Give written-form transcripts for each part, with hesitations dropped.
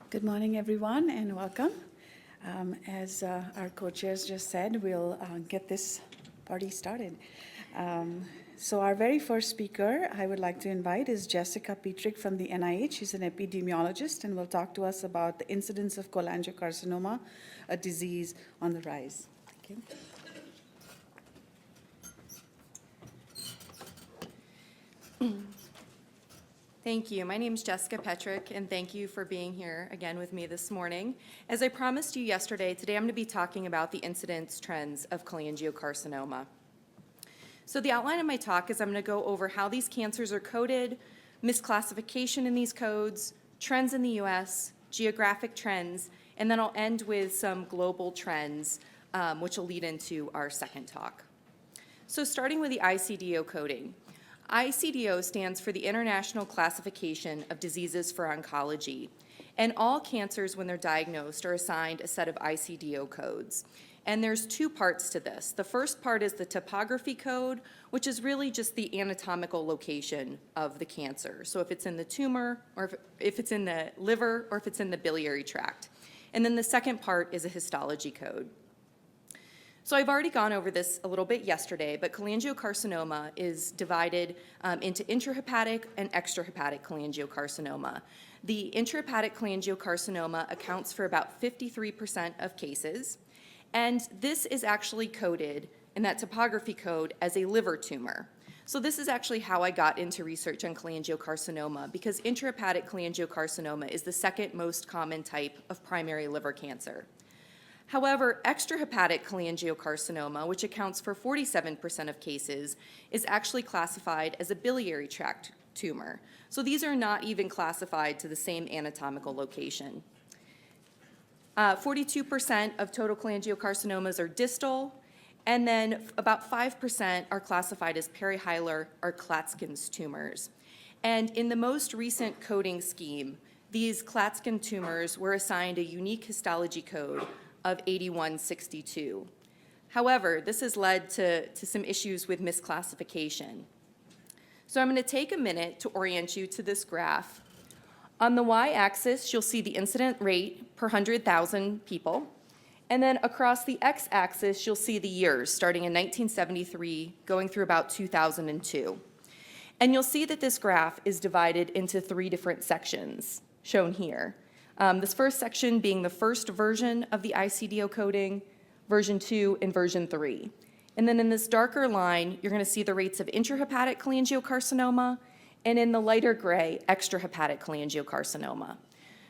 Good morning, everyone, and welcome. As our co-chairs just said, we'll get this party started. So our very first speaker I would like to invite is Jessica Petrick from the NIH. She's an epidemiologist and will talk to us about the incidence of cholangiocarcinoma, a disease on the rise. Thank you. Thank you. My name is Jessica Petrick, and thank you for being here again with me this morning. As I promised you yesterday, today I'm going to be talking about the incidence trends of cholangiocarcinoma. So the outline of my talk is I'm going to go over how these cancers are coded, misclassification in these codes, trends in the U.S., geographic trends, and then I'll end with some global trends, which will lead into our second talk. So starting with the ICD coding. ICD stands for the International Classification of Diseases for Oncology, and all cancers, when they're diagnosed, are assigned a set of ICD codes. And there's two parts to this. The first part is the topography code, which is really just the anatomical location of the cancer. So if it's in the tumor, or if it's in the liver, or if it's in the biliary tract. And then the second part is a histology code. So I've already gone over this a little bit yesterday, but cholangiocarcinoma is divided into intrahepatic and extrahepatic cholangiocarcinoma. The intrahepatic cholangiocarcinoma accounts for about 53% of cases, and this is actually coded in that topography code as a liver tumor. So this is actually how I got into research on cholangiocarcinoma, because intrahepatic cholangiocarcinoma is the second most common type of primary liver cancer. However, extrahepatic cholangiocarcinoma, which accounts for 47% of cases, is actually classified as a biliary tract tumor. So these are not even classified to the same anatomical location. 42% of total cholangiocarcinomas are distal, and then about 5% are classified as perihilar or Klatskin's tumors. And in the most recent coding scheme, these Klatskin tumors were assigned a unique histology code of 8162. However, this has led to some issues with misclassification. So I'm going to take a minute to orient you to this graph. On the y-axis, you'll see the incident rate per 100,000 people. And then across the x-axis, you'll see the years, starting in 1973, going through about 2002. And you'll see that this graph is divided into three different sections, shown here. This first section being the first version of the ICD coding, version 2 and version 3. And then in this darker line, you're going to see the rates of intrahepatic cholangiocarcinoma, and in the lighter gray, extrahepatic cholangiocarcinoma.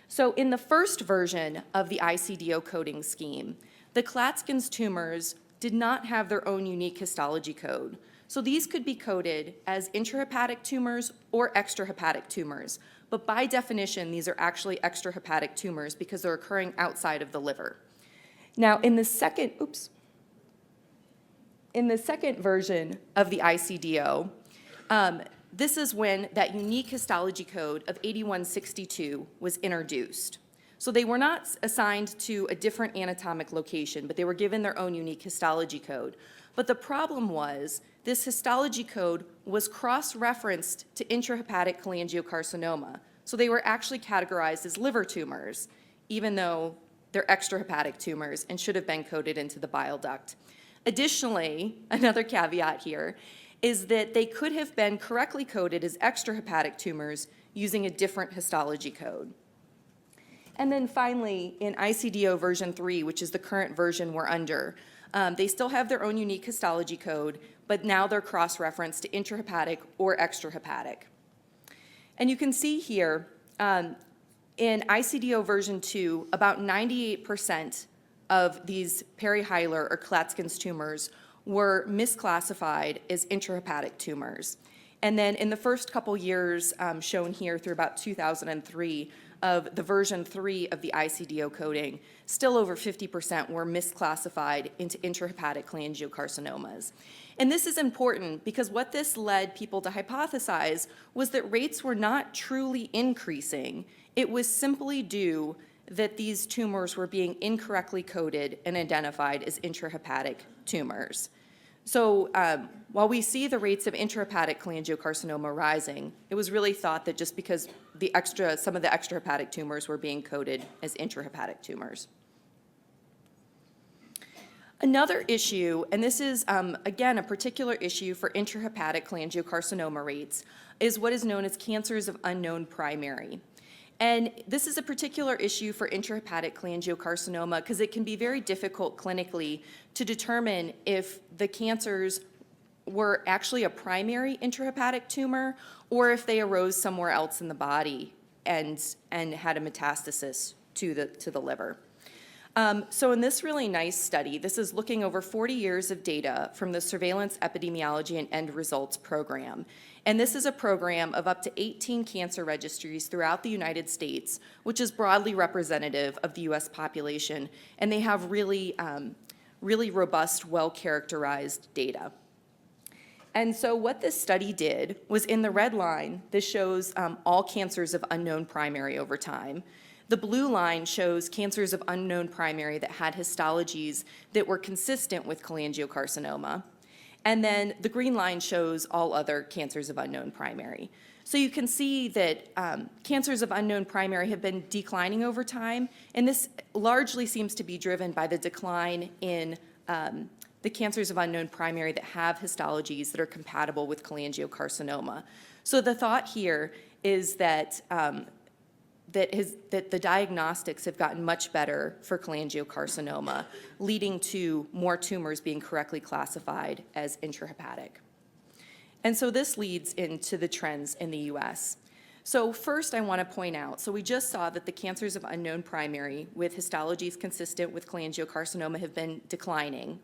So in the first version of the ICD coding scheme, the Klatskin's tumors did not have their own unique histology code. So these could be coded as intrahepatic tumors or extrahepatic tumors. But by definition, these are actually extrahepatic tumors because they're occurring outside of the liver. Now, in the second version of the ICD, this is when that unique histology code of 8162 was introduced. So they were not assigned to a different anatomic location, but they were given their own unique histology code. But the problem was this histology code was cross-referenced to intrahepatic cholangiocarcinoma. So they were actually categorized as liver tumors, even though they're extrahepatic tumors and should have been coded into the bile duct. Additionally, another caveat here is that they could have been correctly coded as extrahepatic tumors using a different histology code. And then finally, in ICD version 3, which is the current version we're under, they still have their own unique histology code, but now they're cross-referenced to intrahepatic or extrahepatic. And you can see here, in ICD version 2, about 98% of these perihilar or Klatskin's tumors were misclassified as intrahepatic tumors. And then in the first couple years shown here through about 2003 of the version 3 of the ICD coding, still over 50% were misclassified into intrahepatic cholangiocarcinomas. And this is important because what this led people to hypothesize was that rates were not truly increasing. It was simply due that these tumors were being incorrectly coded and identified as intrahepatic tumors. So while we see the rates of intrahepatic cholangiocarcinoma rising, it was really thought that just because some of the extrahepatic tumors were being coded as intrahepatic tumors. Another issue, and this is, again, a particular issue for intrahepatic cholangiocarcinoma rates, is what is known as cancers of unknown primary. And this is a particular issue for intrahepatic cholangiocarcinoma because it can be very difficult clinically to determine if the cancers were actually a primary intrahepatic tumor or if they arose somewhere else in the body and had a metastasis to the liver. So in this really nice study, this is looking over 40 years of data from the Surveillance Epidemiology and End Results Program. And this is a program of up to 18 cancer registries throughout the United States, which is broadly representative of the US population. And they have really robust, well-characterized data. And so what this study did was in the red line, this shows all cancers of unknown primary over time. The blue line shows cancers of unknown primary that had histologies that were consistent with cholangiocarcinoma. And then the green line shows all other cancers of unknown primary. So you can see that cancers of unknown primary have been declining over time, and this largely seems to be driven by the decline in the cancers of unknown primary that have histologies that are compatible with cholangiocarcinoma. So the thought here is that that the diagnostics have gotten much better for cholangiocarcinoma, leading to more tumors being correctly classified as intrahepatic. And so this leads into the trends in the US. So first I want to point out, so we just saw that the cancers of unknown primary with histologies consistent with cholangiocarcinoma have been declining.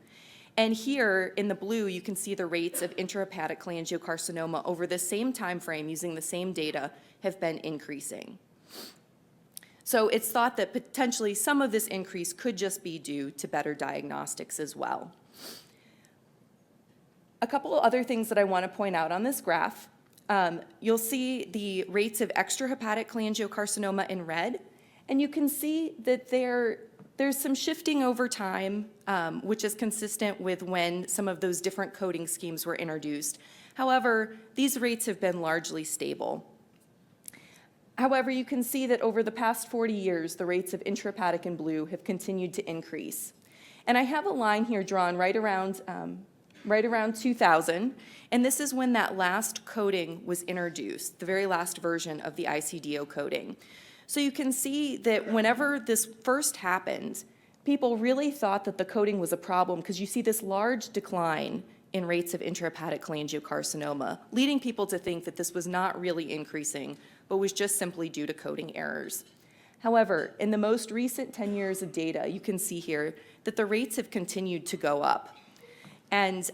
And here in the blue, you can see the rates of intrahepatic cholangiocarcinoma over the same time frame using the same data have been increasing. So it's thought that potentially some of this increase could just be due to better diagnostics as well. A couple of other things that I want to point out on this graph. You'll see the rates of extrahepatic cholangiocarcinoma in red, and you can see that there's some shifting over time, which is consistent with when some of those different coding schemes were introduced. However, these rates have been largely stable. However, you can see that over the past 40 years, the rates of intrahepatic in blue have continued to increase. And I have a line here drawn right around 2000, and this is when that last coding was introduced, the very last version of the ICD-10 coding. So you can see that whenever this first happened, people really thought that the coding was a problem because you see this large decline in rates of intrahepatic cholangiocarcinoma, leading people to think that this was not really increasing, but was just simply due to coding errors. However, in the most recent 10 years of data, you can see here that the rates have continued to go up. And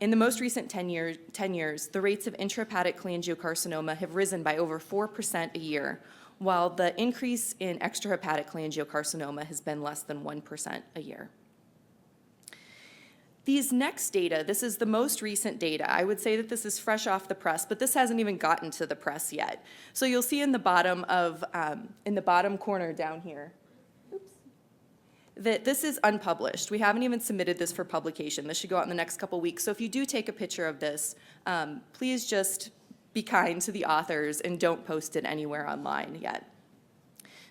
in the most recent 10 years, the rates of intrahepatic cholangiocarcinoma have risen by over 4% a year, while the increase in extrahepatic cholangiocarcinoma has been less than 1% a year. These next data, this is the most recent data. I would say that this is fresh off the press, but this hasn't even gotten to the press yet. So you'll see in the bottom corner down here, that this is unpublished. We haven't even submitted this for publication. This should go out in the next couple weeks. So if you do take a picture of this, please just be kind to the authors and don't post it anywhere online yet.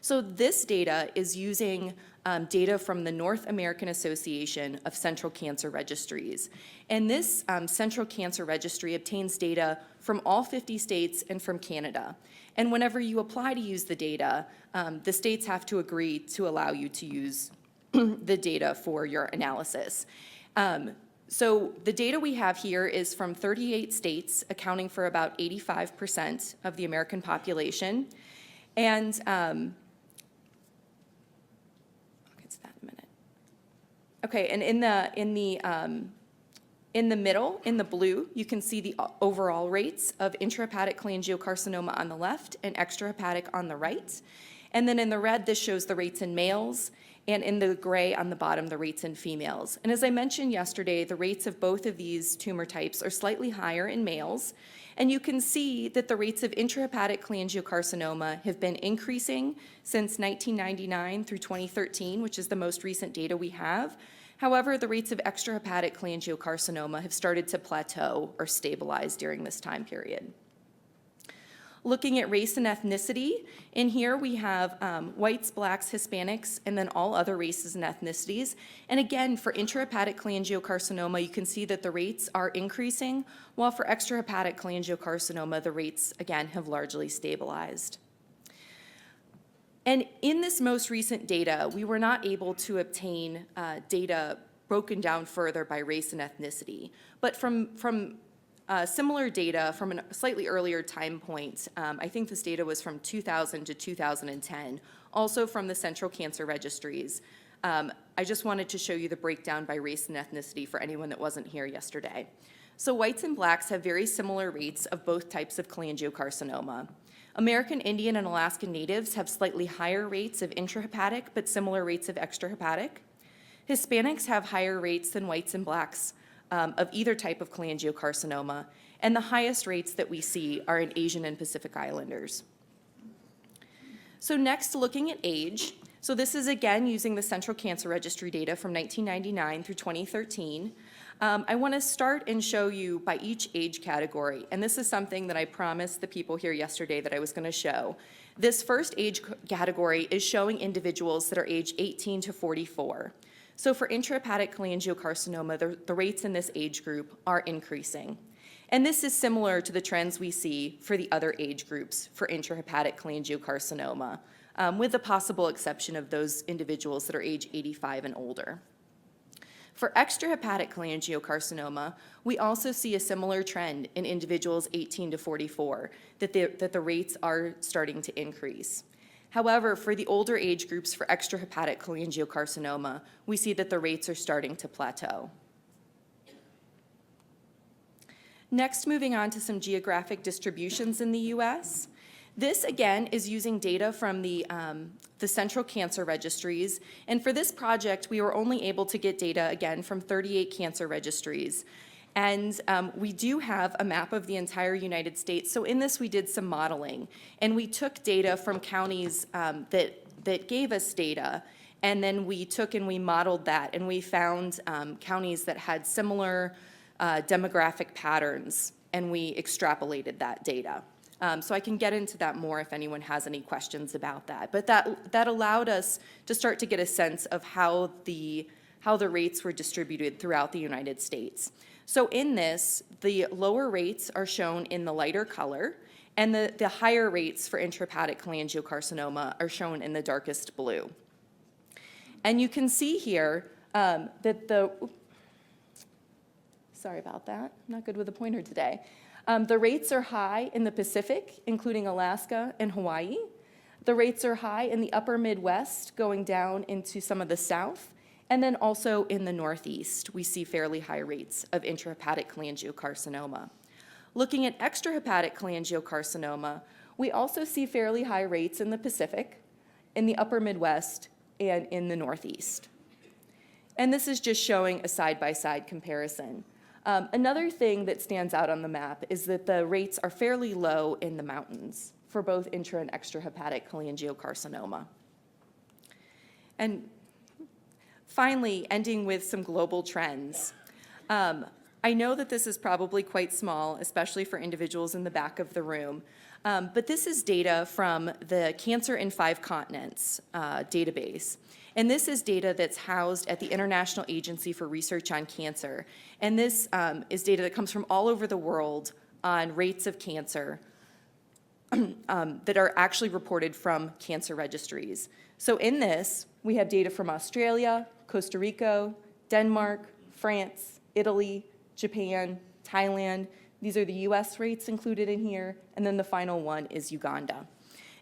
So this data is using data from the North American Association of Central Cancer Registries. And this Central Cancer Registry obtains data from all 50 states and from Canada. And whenever you apply to use the data, the states have to agree to allow you to use the data for your analysis. So the data we have here is from 38 states, accounting for about 85% of the American population. And okay, and in the middle, in the blue, you can see the overall rates of intrahepatic cholangiocarcinoma on the left and extrahepatic on the right. And then in the red, this shows the rates in males, and in the gray on the bottom, the rates in females. And as I mentioned yesterday, the rates of both of these tumor types are slightly higher in males. And you can see that the rates of intrahepatic cholangiocarcinoma have been increasing since 1999 through 2013, which is the most recent data we have. However, the rates of extrahepatic cholangiocarcinoma have started to plateau or stabilize during this time period. Looking at race and ethnicity, in here we have whites, blacks, Hispanics, and then all other races and ethnicities. And again, for intrahepatic cholangiocarcinoma, you can see that the rates are increasing, while for extrahepatic cholangiocarcinoma, the rates, again, have largely stabilized. And in this most recent data, we were not able to obtain data broken down further by race and ethnicity. But from similar data from a slightly earlier time point, I think this data was from 2000 to 2010, also from the central cancer registries. I just wanted to show you the breakdown by race and ethnicity for anyone that wasn't here yesterday. So whites and blacks have very similar rates of both types of cholangiocarcinoma. American Indian and Alaskan Natives have slightly higher rates of intrahepatic, but similar rates of extrahepatic. Hispanics have higher rates than whites and blacks of either type of cholangiocarcinoma, and the highest rates that we see are in Asian and Pacific Islanders. So next, looking at age. So this is again using the Central Cancer Registry data from 1999 through 2013. I want to start and show you by each age category, and this is something that I promised the people here yesterday that I was going to show. This first age category is showing individuals that are age 18 to 44. So for intrahepatic cholangiocarcinoma, the rates in this age group are increasing. And this is similar to the trends we see for the other age groups for intrahepatic cholangiocarcinoma, with the possible exception of those individuals that are age 85 and older. For extrahepatic cholangiocarcinoma, we also see a similar trend in individuals 18 to 44, that the rates are starting to increase. However, for the older age groups for extrahepatic cholangiocarcinoma, we see that the rates are starting to plateau. Next, moving on to some geographic distributions in the U.S. This, again, is using data from the central cancer registries. And for this project, we were only able to get data, again, from 38 cancer registries. And we do have a map of the entire United States. So in this, we did some modeling. And we took data from counties that gave us data. And then we took and we modeled that. And we found counties that had similar demographic patterns. And we extrapolated that data. So I can get into that more if anyone has any questions about that. But that allowed us to start to get a sense of how the rates were distributed throughout the United States. So in this, the lower rates are shown in the lighter color, and the higher rates for intrahepatic cholangiocarcinoma are shown in the darkest blue. And you can see here that sorry about that, I'm not good with a pointer today. The rates are high in the Pacific, including Alaska and Hawaii. The rates are high in the upper Midwest, going down into some of the South. And then also in the Northeast, we see fairly high rates of intrahepatic cholangiocarcinoma. Looking at extrahepatic cholangiocarcinoma, we also see fairly high rates in the Pacific, in the upper Midwest, and in the Northeast. And this is just showing a side-by-side comparison. Another thing that stands out on the map is that the rates are fairly low in the mountains for both intra and extrahepatic cholangiocarcinoma. And finally, ending with some global trends. I know that this is probably quite small, especially for individuals in the back of the room, but this is data from the Cancer in 5 Continents database. And this is data that's housed at the International Agency for Research on Cancer. And this is data that comes from all over the world on rates of cancer that are actually reported from cancer registries. So in this, we have data from Australia, Costa Rica, Denmark, France, Italy, Japan, Thailand. These are the US rates included in here, and then the final one is Uganda.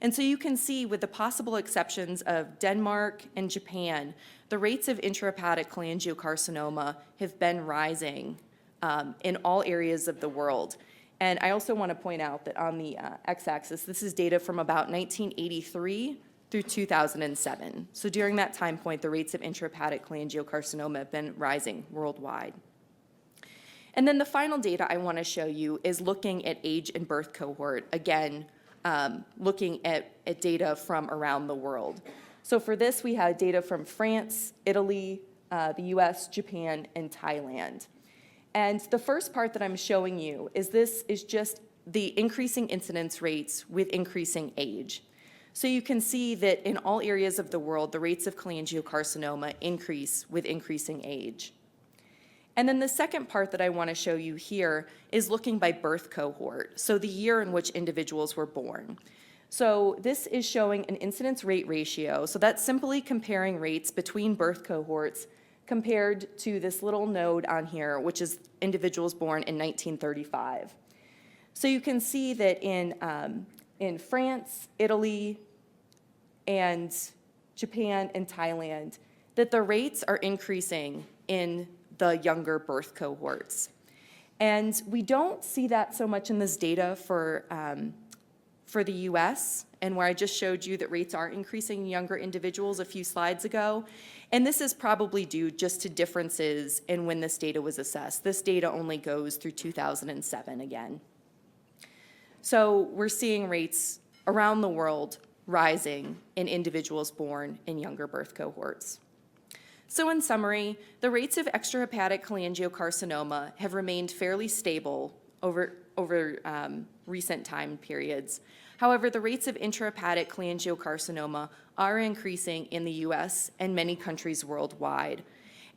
And so you can see, with the possible exceptions of Denmark and Japan, the rates of intrahepatic cholangiocarcinoma have been rising in all areas of the world. And I also want to point out that on the x-axis, this is data from about 1983 through 2007. So during that time point, the rates of intrahepatic cholangiocarcinoma have been rising worldwide. And then the final data I want to show you is looking at age and birth cohort, again, looking at data from around the world. So for this, we had data from France, Italy, the US, Japan, and Thailand. And the first part that I'm showing you is this is just the increasing incidence rates with increasing age. So you can see that in all areas of the world, the rates of cholangiocarcinoma increase with increasing age. And then the second part that I want to show you here is looking by birth cohort, so the year in which individuals were born. So this is showing an incidence rate ratio, so that's simply comparing rates between birth cohorts compared to this little node on here, which is individuals born in 1935. So you can see that in France, Italy, and Japan and Thailand, that the rates are increasing in the younger birth cohorts. And we don't see that so much in this data for the US, and where I just showed you that rates are increasing in younger individuals a few slides ago. And this is probably due just to differences in when this data was assessed. This data only goes through 2007 again. So we're seeing rates around the world rising in individuals born in younger birth cohorts. So in summary, the rates of extrahepatic cholangiocarcinoma have remained fairly stable over recent time periods. However, the rates of intrahepatic cholangiocarcinoma are increasing in the US and many countries worldwide.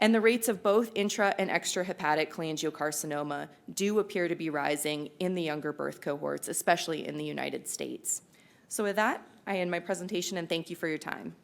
And the rates of both intra and extrahepatic cholangiocarcinoma do appear to be rising in the younger birth cohorts, especially in the United States. So with that, I end my presentation and thank you for your time.